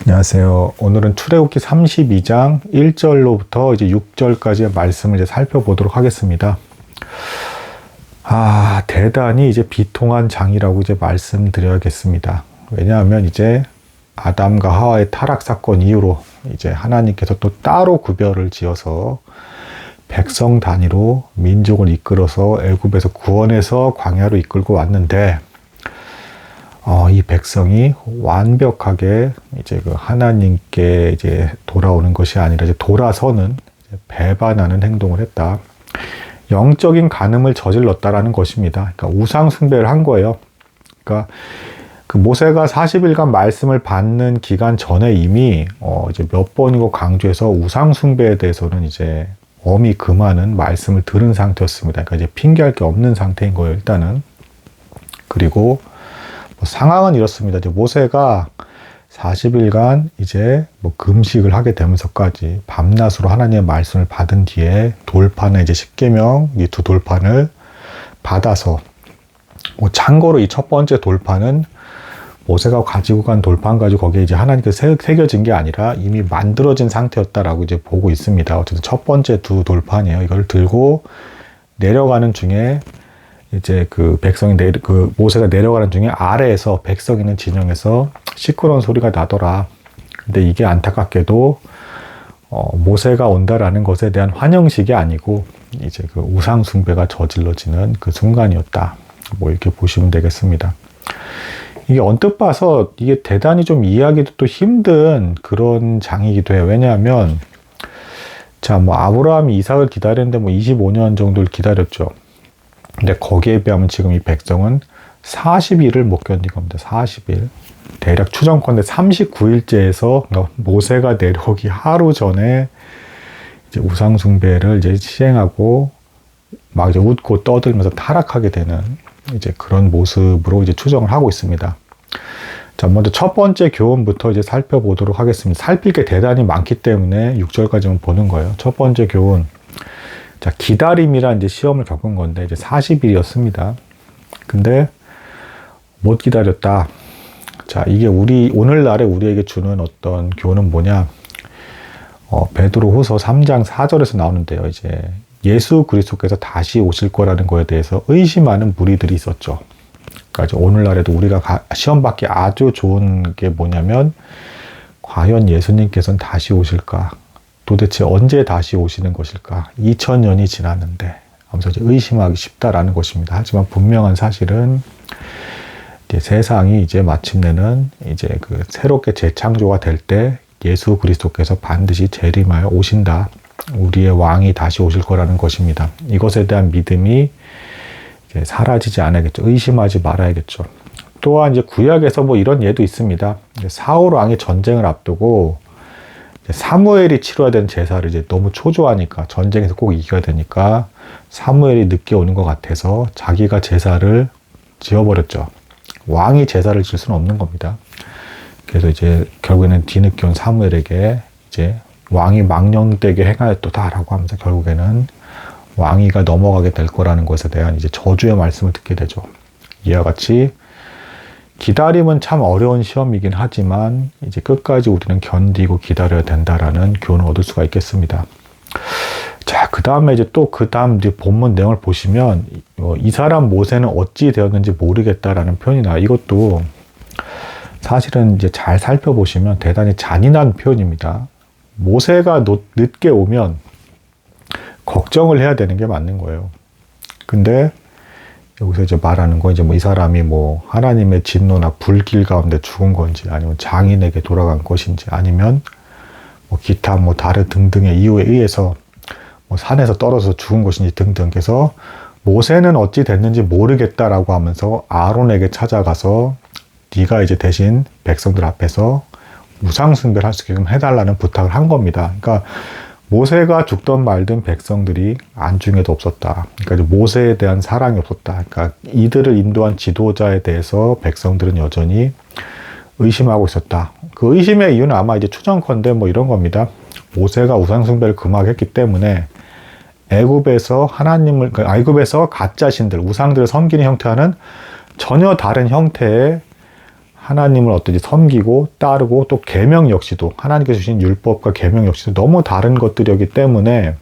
안녕하세요. 오늘은 출애굽기 32장 1절로부터 이제 6절까지의 말씀을 이제 살펴보도록 하겠습니다. 대단히 이제 비통한 장이라고 이제 말씀드려야겠습니다. 왜냐하면 이제 아담과 하와의 타락 사건 이후로 이제 하나님께서 또 따로 구별을 지어서 백성 단위로 민족을 이끌어서 애굽에서 구원해서 광야로 이끌고 왔는데, 이 백성이 완벽하게 이제 그 하나님께 이제 돌아오는 것이 아니라 이제 돌아서는 이제 배반하는 행동을 했다. 영적인 간음을 저질렀다라는 것입니다. 그러니까 우상 숭배를 한 거예요. 그러니까 그 모세가 40일간 말씀을 받는 기간 전에 이미 이제 몇 번이고 강조해서 우상 숭배에 대해서는 이제 엄히 금하는 말씀을 들은 상태였습니다. 그러니까 이제 핑계할 게 없는 상태인 거예요, 일단은. 그리고 상황은 이렇습니다. 이제 모세가 40일간 이제 금식을 하게 되면서까지 밤낮으로 하나님의 말씀을 받은 뒤에 돌판에 이제 십계명 이 두 돌판을 받아서, 참고로 이 첫 번째 돌판은 모세가 가지고 간 돌판 가지고 거기에 이제 하나님께서 새겨진 게 아니라 이미 만들어진 상태였다라고 이제 보고 있습니다. 어쨌든 첫 번째 두 돌판이에요. 이걸 들고 내려가는 중에 이제 그 백성이 모세가 내려가는 중에 아래에서 백성 있는 진영에서 시끄러운 소리가 나더라. 근데 이게 안타깝게도 모세가 온다라는 것에 대한 환영식이 아니고 이제 그 우상 숭배가 저질러지는 그 순간이었다. 이렇게 보시면 되겠습니다. 이게 언뜻 봐서 이게 대단히 좀 이해하기도 또 힘든 그런 장이기도 해요. 왜냐하면 아브라함이 이삭을 기다렸는데 25년 정도를 기다렸죠. 근데 거기에 비하면 지금 이 백성은 40일을 못 견딘 겁니다. 40일. 대략 추정컨대 39일째에서 모세가 내려오기 하루 전에 이제 우상숭배를 이제 시행하고 막 이제 웃고 떠들면서 타락하게 되는 이제 그런 모습으로 이제 추정을 하고 있습니다. 자, 먼저 첫 번째 교훈부터 이제 살펴보도록 하겠습니다. 살필 게 대단히 많기 때문에 6절까지만 보는 거예요. 첫 번째 교훈. 자, 기다림이란 이제 시험을 겪은 건데, 이제 40일이었습니다. 근데, 못 기다렸다. 자, 이게 오늘날에 우리에게 주는 어떤 교훈은 뭐냐. 베드로 후서 3장 4절에서 나오는데요. 이제, 예수 그리스도께서 다시 오실 거라는 거에 대해서 의심하는 무리들이 있었죠. 그러니까 이제 오늘날에도 우리가 시험 받기 아주 좋은 게 뭐냐면, 과연 예수님께서는 다시 오실까? 도대체 언제 다시 오시는 것일까? 2000년이 지났는데 하면서 이제 의심하기 쉽다라는 것입니다. 하지만 분명한 사실은 이제 세상이 이제 마침내는 이제 그 새롭게 재창조가 될 때 예수 그리스도께서 반드시 재림하여 오신다. 우리의 왕이 다시 오실 거라는 것입니다. 이것에 대한 믿음이 이제 사라지지 않아야겠죠. 의심하지 말아야겠죠. 또한 이제 구약에서 이런 예도 있습니다. 사울 왕이 전쟁을 앞두고 사무엘이 치러야 되는 제사를 이제 너무 초조하니까 전쟁에서 꼭 이겨야 되니까 사무엘이 늦게 오는 것 같아서 자기가 제사를 지어버렸죠. 왕이 제사를 질 수는 없는 겁니다. 그래서 이제 결국에는 뒤늦게 온 사무엘에게 이제 왕이 망령되게 행하였도다라고 하면서 결국에는 왕위가 넘어가게 될 거라는 것에 대한 이제 저주의 말씀을 듣게 되죠. 이와 같이 기다림은 참 어려운 시험이긴 하지만 이제 끝까지 우리는 견디고 기다려야 된다라는 교훈을 얻을 수가 있겠습니다. 자, 그 다음에 이제 이제 본문 내용을 보시면 이 사람 모세는 어찌 되었는지 모르겠다라는 표현이 나와요. 이것도 사실은 이제 잘 살펴보시면 대단히 잔인한 표현입니다. 모세가 늦게 오면 걱정을 해야 되는 게 맞는 거예요. 근데 여기서 이제 말하는 거 이 사람이 하나님의 진노나 불길 가운데 죽은 건지 아니면 장인에게 돌아간 것인지 아니면 기타 다른 등등의 이유에 의해서 산에서 떨어져서 죽은 것인지 등등. 그래서 모세는 어찌 됐는지 모르겠다라고 하면서 아론에게 찾아가서 네가 이제 대신 백성들 앞에서 우상 숭배를 할 수 있게끔 해달라는 부탁을 한 겁니다. 그러니까 모세가 죽던 말든 백성들이 안중에도 없었다. 그러니까 이제 모세에 대한 사랑이 없었다. 그러니까 이들을 인도한 지도자에 대해서 백성들은 여전히 의심하고 있었다. 그 의심의 이유는 아마 이제 추정컨대 이런 겁니다. 모세가 우상숭배를 금하게 했기 때문에 애굽에서 가짜 신들, 우상들을 섬기는 형태와는 전혀 다른 형태의 하나님을 어떤지 섬기고 따르고 또 계명 역시도 하나님께서 주신 율법과 계명 역시도 너무 다른 것들이었기 때문에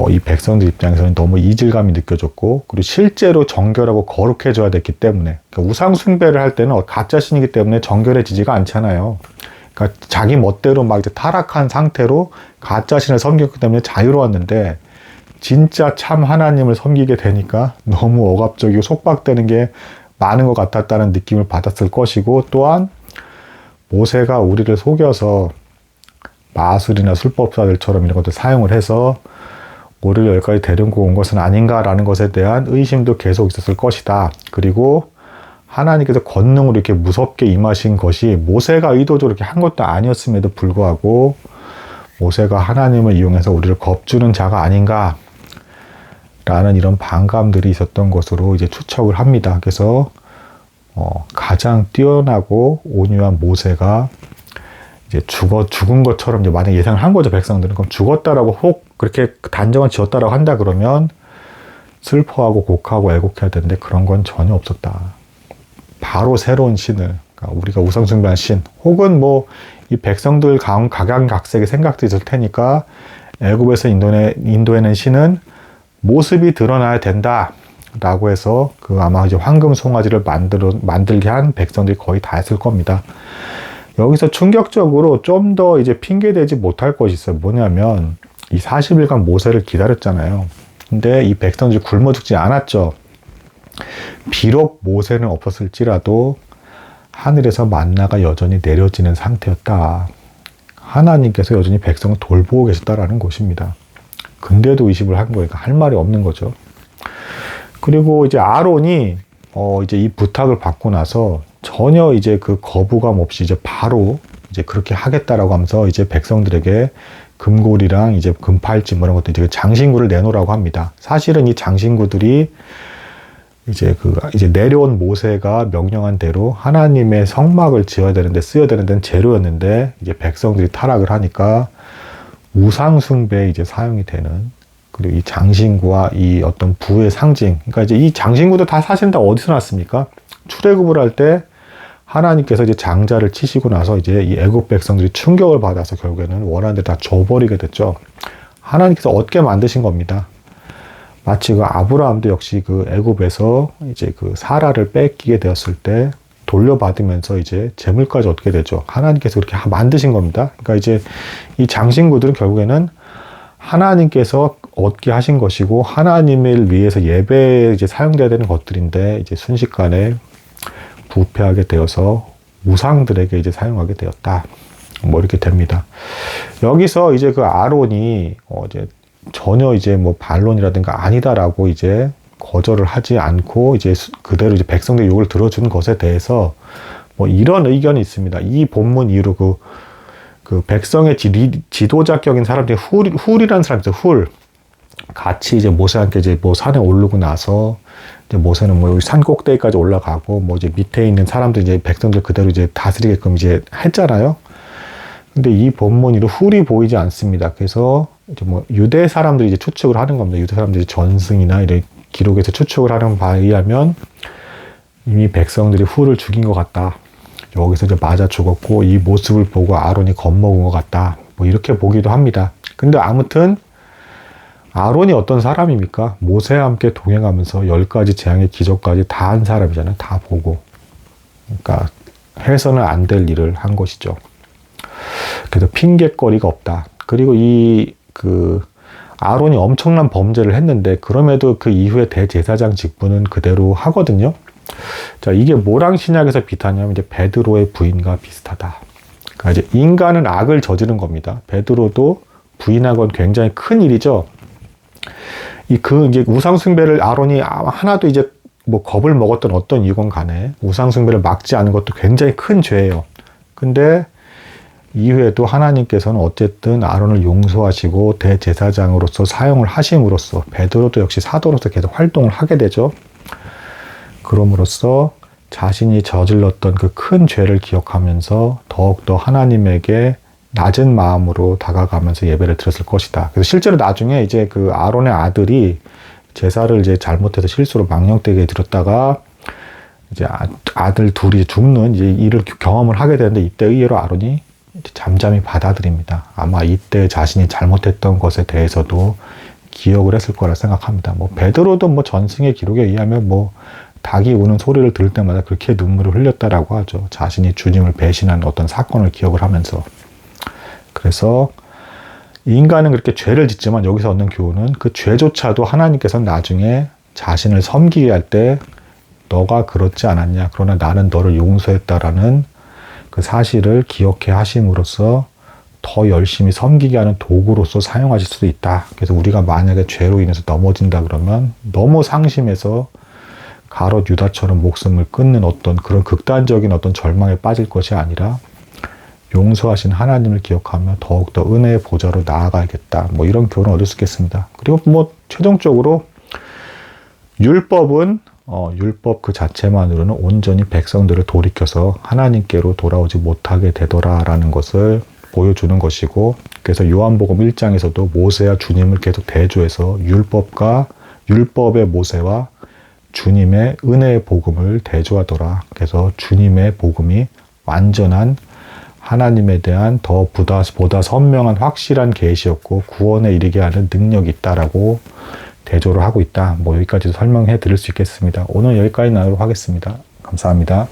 이 백성들 입장에서는 너무 이질감이 느껴졌고, 그리고 실제로 정결하고 거룩해져야 됐기 때문에, 그러니까 우상 숭배를 할 때는 가짜 신이기 때문에 정결해지지가 않잖아요. 그러니까 자기 멋대로 막 이제 타락한 상태로 가짜 신을 섬겼기 때문에 자유로웠는데, 진짜 참 하나님을 섬기게 되니까 너무 억압적이고 속박되는 게 많은 것 같았다는 느낌을 받았을 것이고, 또한 모세가 우리를 속여서 마술이나 술법사들처럼 이런 것들 사용을 해서 우리를 여기까지 데리고 온 것은 아닌가라는 것에 대한 의심도 계속 있었을 것이다. 그리고 하나님께서 권능으로 이렇게 무섭게 임하신 것이 모세가 의도적으로 이렇게 한 것도 아니었음에도 불구하고 모세가 하나님을 이용해서 우리를 겁주는 자가 아닌가 라는 이런 반감들이 있었던 것으로 이제 추측을 합니다. 그래서 가장 뛰어나고 온유한 모세가 이제 죽은 것처럼 이제 만약 예상을 한 거죠, 백성들은. 그럼 죽었다라고 혹 그렇게 단정을 지었다라고 한다 그러면 슬퍼하고 곡하고 애곡해야 되는데 그런 건 전혀 없었다. 바로 새로운 신을, 그러니까 우리가 우상숭배한 신, 혹은 뭐 이 백성들 각양각색의 생각도 있을 테니까 애굽에서 인도해낸 신은 모습이 드러나야 된다라고 해서 아마 이제 황금 송아지를 만들게 한 백성들이 거의 다 했을 겁니다. 여기서 충격적으로 좀 더 이제 핑계대지 못할 것이 있어요. 뭐냐면 이 40일간 모세를 기다렸잖아요. 근데 이 백성들이 굶어 죽지 않았죠. 비록 모세는 없었을지라도 하늘에서 만나가 여전히 내려지는 상태였다. 하나님께서 여전히 백성을 돌보고 계셨다라는 것입니다. 근데도 의심을 한 거니까 할 말이 없는 거죠. 그리고 이제 아론이 이제 이 부탁을 받고 나서 전혀 이제 그 거부감 없이 이제 바로 이제 그렇게 하겠다라고 하면서 이제 백성들에게 금고리랑 이제 금팔찌 뭐 이런 것들 이제 장신구를 내놓으라고 합니다. 사실은 이 장신구들이 이제 내려온 모세가 명령한 대로 하나님의 성막을 지어야 되는데 쓰여야 되는 데는 재료였는데 이제 백성들이 타락을 하니까 우상숭배에 이제 사용이 되는, 그리고 이 장신구와 이 어떤 부의 상징, 그러니까 이제 이 장신구도 다 사실은 다 어디서 났습니까? 출애굽을 할 때 하나님께서 이제 장자를 치시고 나서 이제 이 애굽 백성들이 충격을 받아서 결국에는 원하는 데 다 줘버리게 됐죠. 하나님께서 얻게 만드신 겁니다. 마치 아브라함도 역시 애굽에서 이제 사라를 뺏기게 되었을 때 돌려받으면서 이제 재물까지 얻게 되죠. 하나님께서 그렇게 만드신 겁니다. 그러니까 이제 이 장신구들은 결국에는 하나님께서 얻게 하신 것이고 하나님을 위해서 예배에 이제 사용돼야 되는 것들인데 이제 순식간에 부패하게 되어서 우상들에게 이제 사용하게 되었다. 뭐 이렇게 됩니다. 여기서 이제 아론이 이제 전혀 이제 뭐 반론이라든가 아니다라고 이제 거절을 하지 않고 이제 그대로 이제 백성들의 욕을 들어주는 것에 대해서 뭐 이런 의견이 있습니다. 이 본문 이후로 그 백성의 지도자격인 사람들이 훌이라는 사람이 있어요. 훌. 같이 이제 모세와 함께 이제 뭐 산에 오르고 나서 이제 모세는 뭐 산 꼭대기까지 올라가고 뭐 이제 밑에 있는 사람들 이제 백성들 그대로 이제 다스리게끔 이제 했잖아요. 근데 이 본문으로 훌이 보이지 않습니다. 그래서 이제 뭐 유대 사람들이 이제 추측을 하는 겁니다. 유대 사람들이 전승이나 이런 기록에서 추측을 하는 바에 의하면 이미 백성들이 훌을 죽인 것 같다. 여기서 이제 맞아 죽었고 이 모습을 보고 아론이 겁먹은 것 같다. 뭐 이렇게 보기도 합니다. 근데 아무튼 아론이 어떤 사람입니까? 모세와 함께 동행하면서 10가지 재앙의 기적까지 다 한 사람이잖아요. 다 보고. 그러니까 해서는 안 될 일을 한 것이죠. 그래서 핑계거리가 없다. 그리고 아론이 엄청난 범죄를 했는데 그럼에도 그 이후에 대제사장 직분은 그대로 하거든요. 자, 이게 뭐랑 신약에서 비슷하냐면 이제 베드로의 부인과 비슷하다. 그러니까 이제 인간은 악을 저지른 겁니다. 베드로도 부인한 건 굉장히 큰 일이죠. 이제 우상숭배를 아론이 하나도 이제 뭐 겁을 먹었던 어떤 이유건 간에 우상숭배를 막지 않은 것도 굉장히 큰 죄예요. 근데 이후에도 하나님께서는 어쨌든 아론을 용서하시고 대제사장으로서 사용을 하심으로써 베드로도 역시 사도로서 계속 활동을 하게 되죠. 그럼으로써 자신이 저질렀던 그 큰 죄를 기억하면서 더욱더 하나님에게 낮은 마음으로 다가가면서 예배를 드렸을 것이다. 그래서 실제로 나중에 이제 아론의 아들이 제사를 이제 잘못해서 실수로 망령되게 드렸다가 이제 아들 둘이 죽는 이제 일을 경험을 하게 되는데 이때 의외로 아론이 잠잠히 받아들입니다. 아마 이때 자신이 잘못했던 것에 대해서도 기억을 했을 거라 생각합니다. 뭐 베드로도 뭐 전승의 기록에 의하면 뭐 닭이 우는 소리를 들을 때마다 그렇게 눈물을 흘렸다라고 하죠. 자신이 주님을 배신한 어떤 사건을 기억을 하면서. 그래서 인간은 그렇게 죄를 짓지만 여기서 얻는 교훈은 그 죄조차도 하나님께서는 나중에 자신을 섬기게 할 때 너가 그렇지 않았냐. 그러나 나는 너를 용서했다라는 그 사실을 기억해 하심으로써 더 열심히 섬기게 하는 도구로서 사용하실 수도 있다. 그래서 우리가 만약에 죄로 인해서 넘어진다 그러면 너무 상심해서 가롯 유다처럼 목숨을 끊는 어떤 그런 극단적인 어떤 절망에 빠질 것이 아니라 용서하신 하나님을 기억하며 더욱더 은혜의 보좌로 나아가야겠다. 뭐 이런 교훈을 얻을 수 있겠습니다. 그리고 뭐 최종적으로 율법은 율법 그 자체만으로는 온전히 백성들을 돌이켜서 하나님께로 돌아오지 못하게 되더라라는 것을 보여주는 것이고, 그래서 요한복음 1장에서도 모세와 주님을 계속 대조해서 율법의 모세와 주님의 은혜의 복음을 대조하더라. 그래서 주님의 복음이 완전한 하나님에 대한 보다 선명한 확실한 계시였고 구원에 이르게 하는 능력이 있다라고 대조를 하고 있다. 뭐 여기까지도 설명해 드릴 수 있겠습니다. 오늘 여기까지 나누도록 하겠습니다. 감사합니다.